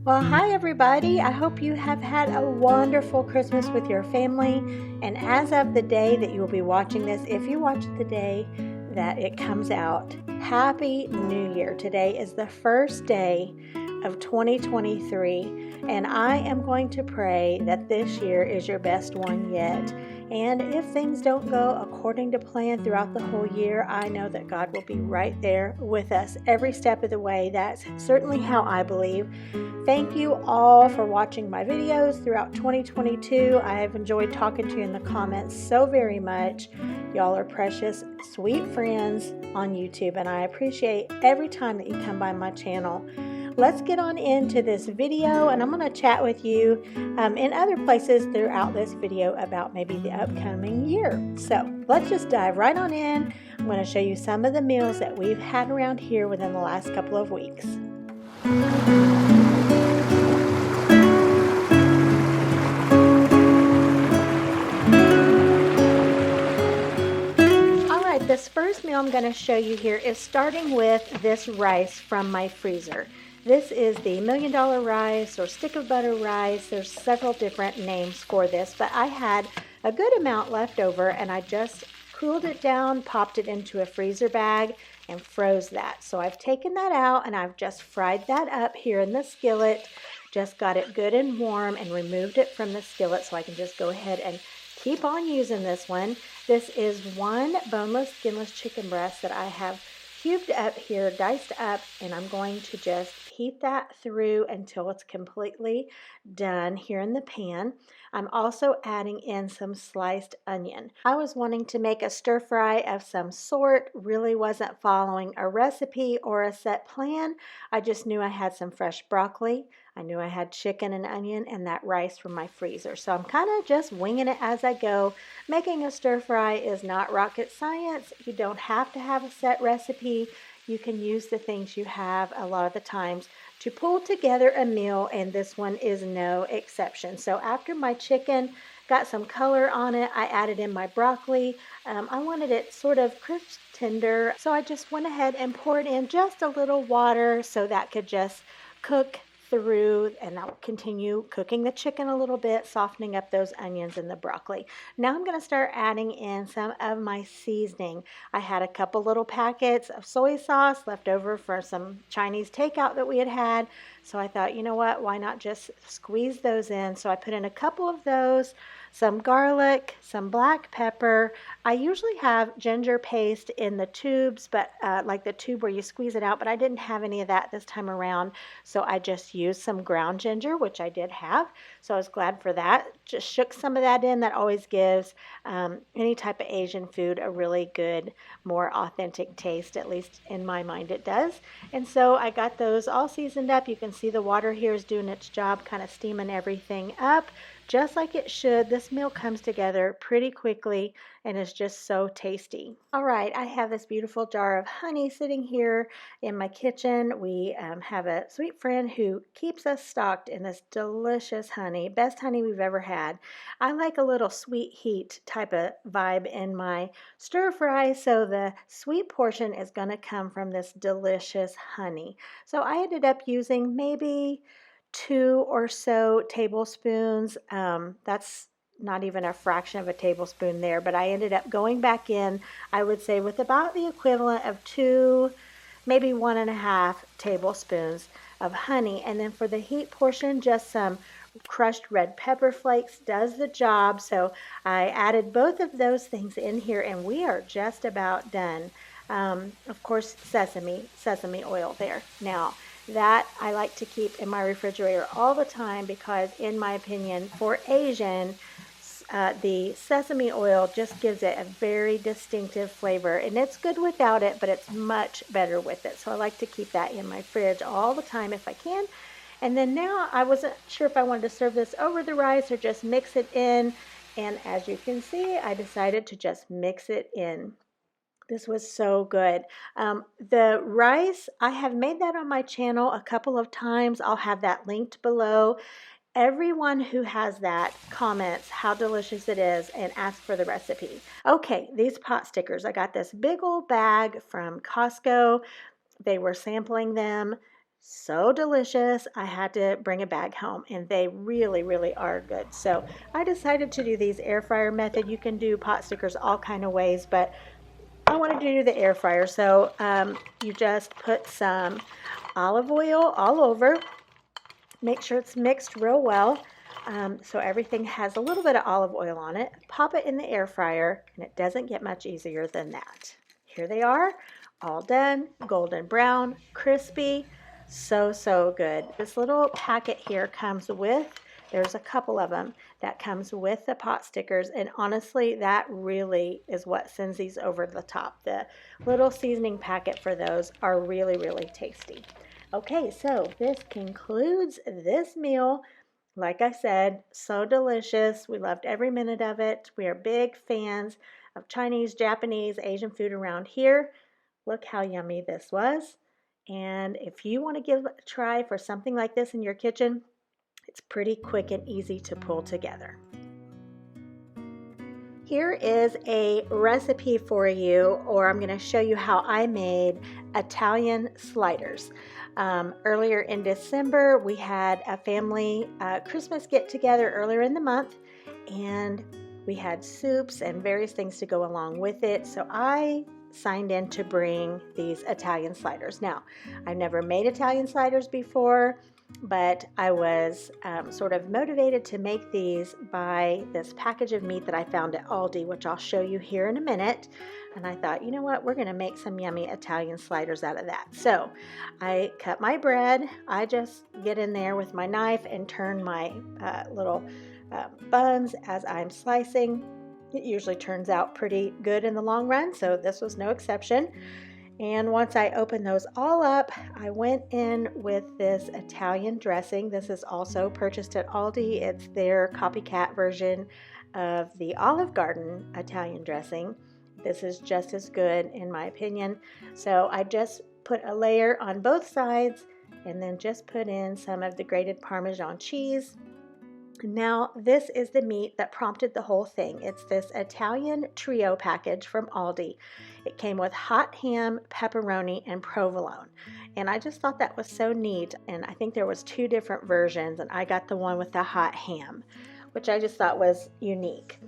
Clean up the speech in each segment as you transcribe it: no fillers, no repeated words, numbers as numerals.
Well, hi everybody. I hope you have had a wonderful Christmas with your family. And as of the day that you will be watching this, if you watch it the day that it comes out, Happy New Year. Today is the first day of 2023, and I am going to pray that this year is your best one yet. And if things don't go according to plan throughout the whole year, I know that God will be right there with us every step of the way. That's certainly how I believe. Thank you all for watching my videos throughout 2022. I have enjoyed talking to you in the comments so very much. Y'all are precious, sweet friends on YouTube, and I appreciate every time that you come by my channel. Let's get on into this video, and I'm going to chat with you in other places throughout this video about maybe the upcoming year. So let's just dive right on in. I'm going to show you some of the meals that we've had around here within the last couple of weeks. This first meal I'm going to show you here is starting with this rice from my freezer. This is the $1 Million rice or stick of butter rice. There's several different names for this, but I had a good amount left over and I just cooled it down, popped it into a freezer bag, and froze that. So I've taken that out and I've just fried that up here in the skillet. Just got it good and warm and removed it from the skillet so I can just go ahead and keep on using this one. This is one boneless, skinless chicken breast that I have cubed up here, diced up, and I'm going to just heat that through until it's completely done here in the pan. I'm also adding in some sliced onion. I was wanting to make a stir fry of some sort, really wasn't following a recipe or a set plan. I just knew I had some fresh broccoli. I knew I had chicken and onion and that rice from my freezer. So I'm kind of just winging it as I go. Making a stir fry is not rocket science. You don't have to have a set recipe. You can use the things you have a lot of the times to pull together a meal, and this one is no exception. So after my chicken got some color on it, I added in my broccoli. I wanted it sort of crisp tender, so I just went ahead and poured in just a little water so that could just cook through, and that will continue cooking the chicken a little bit, softening up those onions and the broccoli. Now I'm going to start adding in some of my seasoning. I had a couple little packets of soy sauce left over for some Chinese takeout that we had, so I thought, you know what, why not just squeeze those in? So I put in a couple of those, some garlic, some black pepper. I usually have ginger paste in the tubes, but like the tube where you squeeze it out, but I didn't have any of that this time around, so I just used some ground ginger, which I did have, so I was glad for that. Just shook some of that in. That always gives any type of Asian food a really good, more authentic taste, at least in my mind it does. And so I got those all seasoned up. You can see the water here is doing its job, kind of steaming everything up just like it should. This meal comes together pretty quickly and is just so tasty. All right, I have this beautiful jar of honey sitting here in my kitchen. We have a sweet friend who keeps us stocked in this delicious honey, best honey we've ever had. I like a little sweet heat type of vibe in my stir fry, so the sweet portion is going to come from this delicious honey. So I ended up using maybe 2 or so tablespoons. That's not even a fraction of a tablespoon there, but I ended up going back in, I would say, with about the equivalent of 2, maybe 1.5 tablespoons of honey. And then for the heat portion, just some crushed red pepper flakes does the job. So I added both of those things in here, and we are just about done. Of course, sesame oil there. Now, that I like to keep in my refrigerator all the time because, in my opinion, for Asian, the sesame oil just gives it a very distinctive flavor, and it's good without it, but it's much better with it. So I like to keep that in my fridge all the time if I can. And then now I wasn't sure if I wanted to serve this over the rice or just mix it in, and as you can see, I decided to just mix it in. This was so good. The rice, I have made that on my channel a couple of times. I'll have that linked below. Everyone who has that comments how delicious it is and asks for the recipe. Okay, these pot stickers. I got this big old bag from Costco. They were sampling them. So delicious. I had to bring a bag home, and they really, really are good. So I decided to do these air fryer method. You can do pot stickers all kind of ways, but I wanted to do the air fryer. So you just put some olive oil all over. Make sure it's mixed real well. So everything has a little bit of olive oil on it. Pop it in the air fryer, and it doesn't get much easier than that. Here they are, all done, golden brown, crispy, so, so good. This little packet here comes with, there's a couple of them that comes with the pot stickers, and honestly, that really is what sends these over the top. The little seasoning packet for those are really, really tasty. Okay, so this concludes this meal. Like I said, so delicious. We loved every minute of it. We are big fans of Chinese, Japanese, Asian food around here. Look how yummy this was. And if you want to give a try for something like this in your kitchen, it's pretty quick and easy to pull together. Here is a recipe for you, or I'm going to show you how I made Italian sliders. Earlier in December, we had a family Christmas get-together earlier in the month, and we had soups and various things to go along with it. So I signed in to bring these Italian sliders. Now, I've never made Italian sliders before, but I was sort of motivated to make these by this package of meat that I found at Aldi, which I'll show you here in a minute. And I thought, you know what, we're going to make some yummy Italian sliders out of that. So I cut my bread. I just get in there with my knife and turn my little buns as I'm slicing. It usually turns out pretty good in the long run, so this was no exception. And once I opened those all up, I went in with this Italian dressing. This is also purchased at Aldi. It's their copycat version of the Olive Garden Italian dressing. This is just as good in my opinion. So I just put a layer on both sides and then just put in some of the grated Parmesan cheese. Now, this is the meat that prompted the whole thing. It's this Italian trio package from Aldi. It came with hot ham, pepperoni, and provolone. And I just thought that was so neat. And I think there was 2 different versions, and I got the one with the hot ham, which I just thought was unique.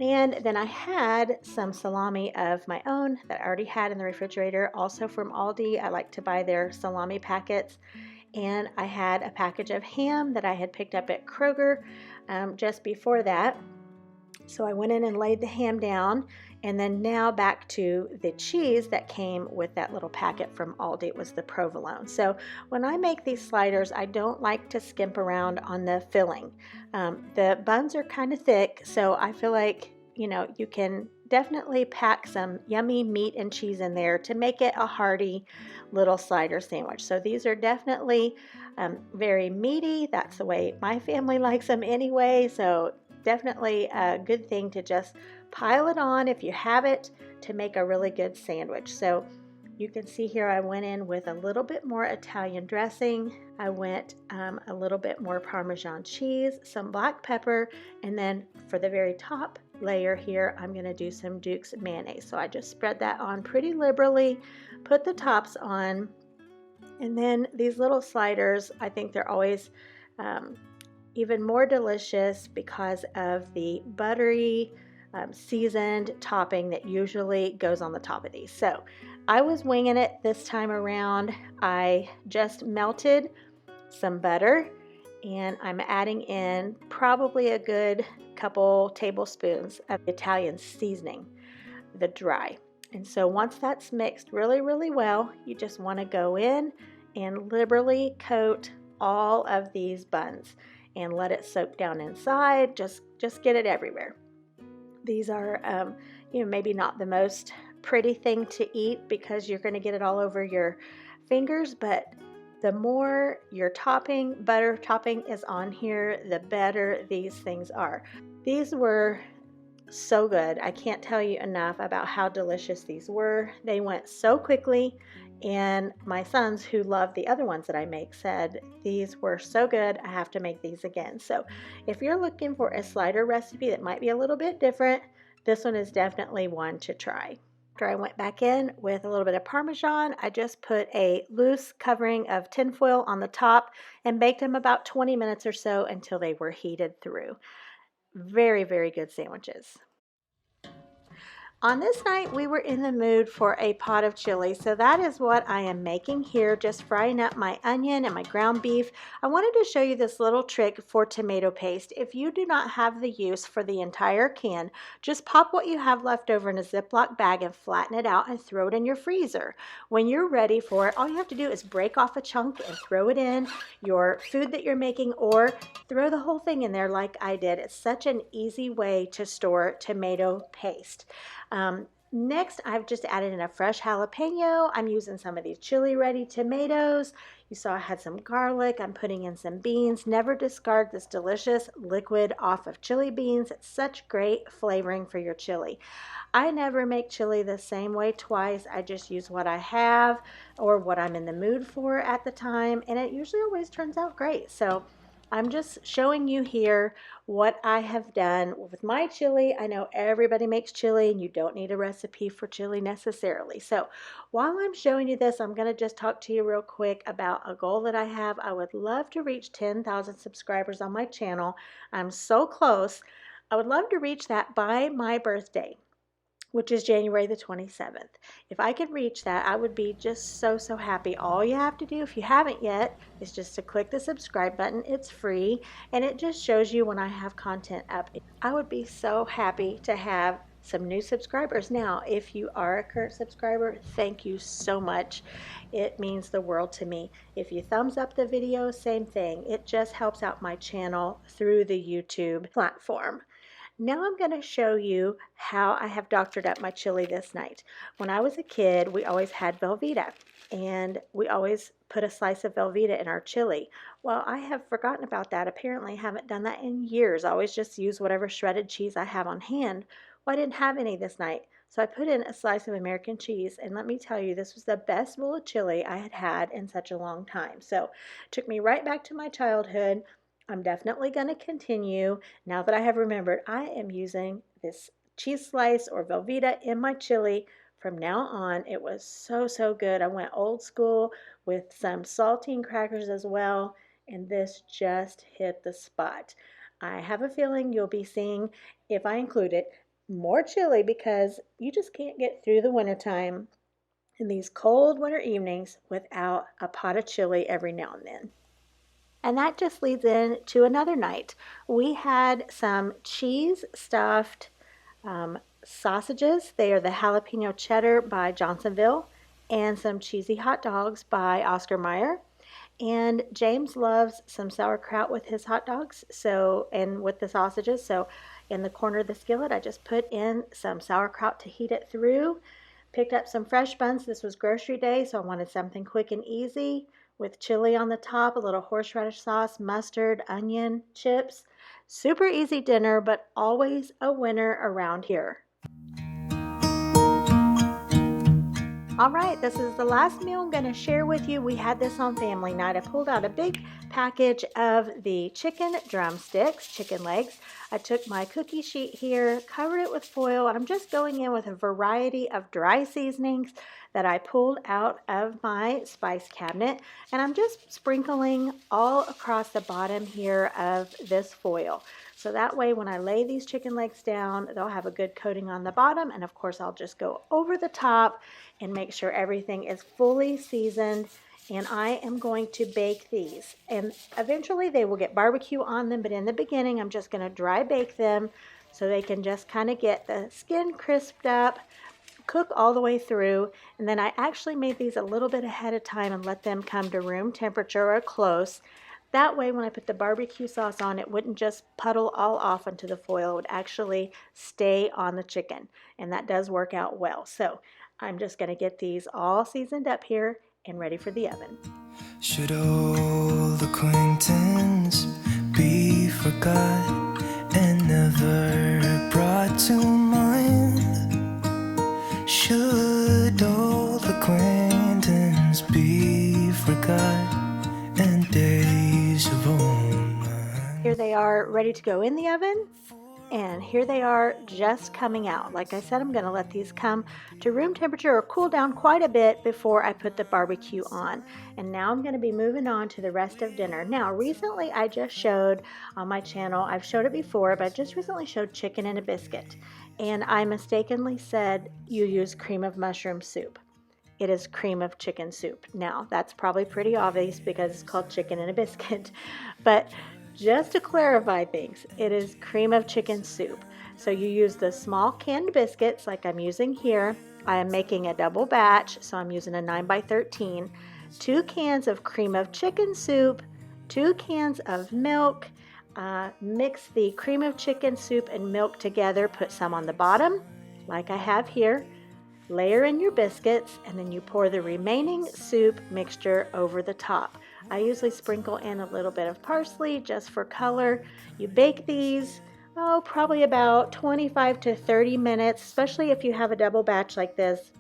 And then I had some salami of my own that I already had in the refrigerator, also from Aldi. I like to buy their salami packets. And I had a package of ham that I had picked up at Kroger just before that. So I went in and laid the ham down, and then now back to the cheese that came with that little packet from Aldi. It was the provolone. So when I make these sliders, I don't like to skimp around on the filling. The buns are kind of thick, so I feel like, you know, you can definitely pack some yummy meat and cheese in there to make it a hearty little slider sandwich. So these are definitely very meaty. That's the way my family likes them anyway. So definitely a good thing to just pile it on if you have it to make a really good sandwich. So you can see here I went in with a little bit more Italian dressing. I went a little bit more Parmesan cheese, some black pepper, and then for the very top layer here, I'm going to do some Duke's mayonnaise. So I just spread that on pretty liberally, put the tops on, and then these little sliders, I think they're always even more delicious because of the buttery seasoned topping that usually goes on the top of these. So I was winging it this time around. I just melted some butter, and I'm adding in probably a good couple tablespoons of Italian seasoning, the dry. And so once that's mixed really, really well, you just want to go in and liberally coat all of these buns and let it soak down inside. Just get it everywhere. These are, maybe not the most pretty thing to eat because you're going to get it all over your fingers, but the more your butter topping is on here, the better these things are. These were so good. I can't tell you enough about how delicious these were. They went so quickly, and my sons, who love the other ones that I make, said these were so good, I have to make these again. So if you're looking for a slider recipe that might be a little bit different, this one is definitely one to try. After I went back in with a little bit of Parmesan, I just put a loose covering of tinfoil on the top and baked them about 20 minutes or so until they were heated through. Very, very good sandwiches. On this night, we were in the mood for a pot of chili, so that is what I am making here, just frying up my onion and my ground beef. I wanted to show you this little trick for tomato paste. If you do not have the use for the entire can, just pop what you have left over in a Ziploc bag and flatten it out and throw it in your freezer. When you're ready for it, all you have to do is break off a chunk and throw it in your food that you're making, or throw the whole thing in there like I did. It's such an easy way to store tomato paste. Next, I've just added in a fresh jalapeno. I'm using some of these chili ready tomatoes. You saw I had some garlic. I'm putting in some beans. Never discard this delicious liquid off of chili beans. It's such great flavoring for your chili. I never make chili the same way twice. I just use what I have or what I'm in the mood for at the time, and it usually always turns out great. So I'm just showing you here what I have done with my chili. I know everybody makes chili and you don't need a recipe for chili necessarily. So while I'm showing you this, I'm going to just talk to you real quick about a goal that I have. I would love to reach 10,000 subscribers on my channel. I'm so close. I would love to reach that by my birthday, which is January the 27th. If I could reach that, I would be just so happy. All you have to do, if you haven't yet, is just to click the subscribe button. It's free, and it just shows you when I have content up. I would be so happy to have some new subscribers. Now, if you are a current subscriber, thank you so much. It means the world to me. If you thumbs up the video, same thing. It just helps out my channel through the YouTube platform. Now I'm going to show you how I have doctored up my chili this night. When I was a kid, we always had Velveeta, and we always put a slice of Velveeta in our chili. Well, I have forgotten about that. Apparently, I haven't done that in years. I always just use whatever shredded cheese I have on hand. Well, I didn't have any this night, so I put in a slice of American cheese, and let me tell you, this was the best bowl of chili I had had in such a long time. So it took me right back to my childhood. I'm definitely going to continue. Now that I have remembered, I am using this cheese slice or Velveeta in my chili from now on. It was so good. I went old school with some saltine crackers as well, and this just hit the spot. I have a feeling you'll be seeing, if I include it, more chili, because you just can't get through the wintertime in these cold winter evenings without a pot of chili every now and then. And that just leads in to another night. We had some cheese stuffed sausages. They are the jalapeno cheddar by Johnsonville, and some cheesy hot dogs by Oscar Mayer. And James loves some sauerkraut with his hot dogs, and with the sausages. So in the corner of the skillet, I just put in some sauerkraut to heat it through. Picked up some fresh buns. This was grocery day, so I wanted something quick and easy, with chili on the top, a little horseradish sauce, mustard, onion, chips. Super easy dinner, but always a winner around here. All right, this is the last meal I'm going to share with you. We had this on family night. I pulled out a big package of the chicken drumsticks, chicken legs. I took my cookie sheet here, covered it with foil, and I'm just going in with a variety of dry seasonings that I pulled out of my spice cabinet, and I'm just sprinkling all across the bottom here of this foil. So that way when I lay these chicken legs down, they'll have a good coating on the bottom, and of course I'll just go over the top and make sure everything is fully seasoned. And I am going to bake these, and eventually they will get barbecue on them, but in the beginning I'm just going to dry bake them so they can just kind of get the skin crisped up, cook all the way through. And then I actually made these a little bit ahead of time and let them come to room temperature or close. That way when I put the barbecue sauce on, it wouldn't just puddle all off onto the foil. It would actually stay on the chicken, and that does work out well. So I'm just going to get these all seasoned up here and ready for the oven. Should old acquaintance be forgot and never brought to mind? Should old acquaintance be forgot and days of old? Here they are ready to go in the oven. And here they are just coming out. Like I said, I'm going to let these come to room temperature or cool down quite a bit before I put the barbecue on. And now I'm going to be moving on to the rest of dinner. Now, recently I just showed on my channel, I've showed it before, but I just recently showed chicken in a biscuit. And I mistakenly said you use cream of mushroom soup. It is cream of chicken soup. Now, that's probably pretty obvious because it's called chicken in a biscuit. But just to clarify things, it is cream of chicken soup. So you use the small canned biscuits like I'm using here. I am making a double batch, so I'm using a 9x13. 2 cans of cream of chicken soup, 2 cans of milk. Mix the cream of chicken soup and milk together. Put some on the bottom, like I have here. Layer in your biscuits, and then you pour the remaining soup mixture over the top. I usually sprinkle in a little bit of parsley just for color. You bake these, probably about 25 to 30 minutes, especially if you have a double batch like this.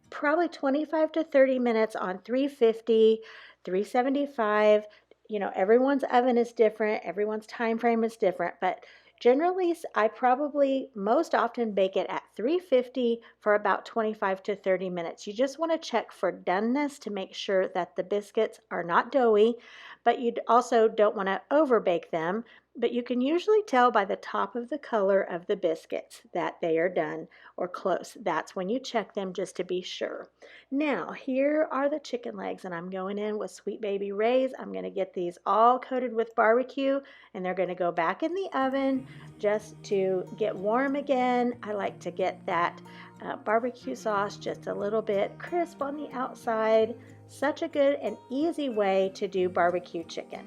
Probably 25 to 30 minutes on 350, 375. You know, everyone's oven is different, everyone's time frame is different, but generally, I probably most often bake it at 350 for about 25 to 30 minutes. You just want to check for doneness to make sure that the biscuits are not doughy, but you also don't want to over bake them. But you can usually tell by the top of the color of the biscuits that they are done or close. That's when you check them just to be sure. Now, here are the chicken legs, and I'm going in with Sweet Baby Ray's. I'm going to get these all coated with barbecue, and they're going to go back in the oven just to get warm again. I like to get that barbecue sauce just a little bit crisp on the outside. Such a good and easy way to do barbecue chicken.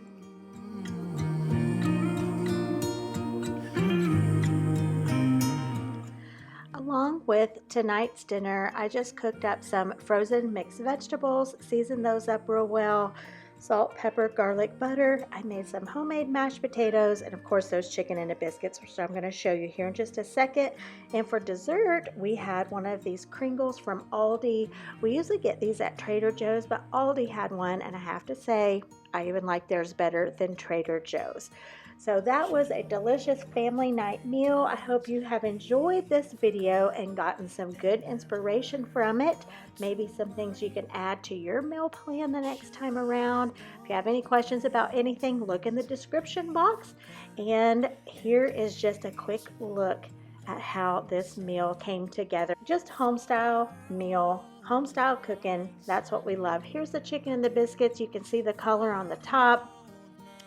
Along with tonight's dinner, I just cooked up some frozen mixed vegetables, seasoned those up real well, salt, pepper, garlic, butter. I made some homemade mashed potatoes, and of course those chicken in a biscuits, which I'm going to show you here in just a second. And for dessert, we had one of these Kringles from Aldi. We usually get these at Trader Joe's, but Aldi had one, and I have to say, I even like theirs better than Trader Joe's. So that was a delicious family night meal. I hope you have enjoyed this video and gotten some good inspiration from it. Maybe some things you can add to your meal plan the next time around. If you have any questions about anything, look in the description box. And here is just a quick look at how this meal came together. Just home style meal, home style cooking. That's what we love. Here's the chicken and the biscuits. You can see the color on the top,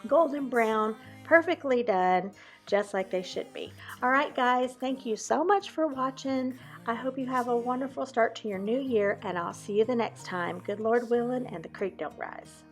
golden brown. Perfectly done, just like they should be. All right, guys, thank you so much for watching. I hope you have a wonderful start to your new year, and I'll see you the next time. Good Lord willing, and the creek don't rise.